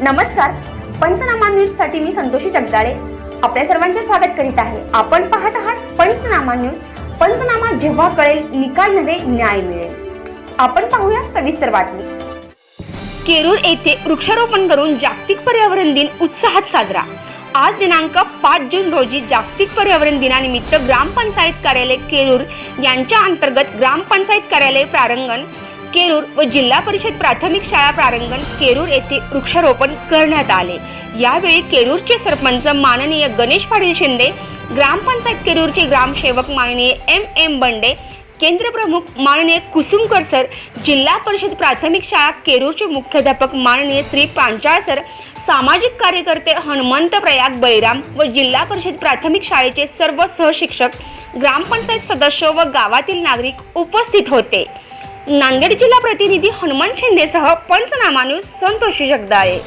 नमस्कार, पंचनामा न्यूज साठी मी संतोषी जगदाळे आपल्या सर्वांचे स्वागत करीत आहे। आपण पाहत आहात पंचनामा न्यूज। पंचनामा जेव्हा कळेल निकाल नव्हे न्याय मिळेल। आपण पाहूया सविस्तर बातमी। केरूर येथे वृक्षारोपण करून जागतिक पर्यावरण दिन उत्साहात साजरा। आज दिनांक 5 जून रोजी जागतिक पर्यावरण दिनानिमित्त ग्रामपंचायत कार्यालय केरूर यांच्या अंतर्गत ग्रामपंचायत कार्यालय प्रांगण केरूर व जिल्हा परिषद प्राथमिक शाळा प्रांगण केरूर येथे वृक्षारोपण करण्यात आले। यावेळी केरूरचे सरपंच माननीय गणेश पाटील शिंदे, ग्रामपंचायत केरूरचे ग्रामसेवक माननीय एम बंडे, केंद्र प्रमुख माननीय कुसुमकर सर, जिल्हा परिषद प्राथमिक शाळा केरूरचे मुख्याध्यापक माननीय श्री पांचाळ सर, सामाजिक कार्यकर्ते हनुमंत प्रयाग बळीराम व जिल्हा परिषद प्राथमिक शाळेचे सर्व सहशिक्षक, ग्रामपंचायत सदस्य व गावातील नागरिक उपस्थित होते। नांदेड जिल्हा प्रतिनिधी हनुमंत शिंदेसह पंचनामा न्यूज संतोषी जगदाळे।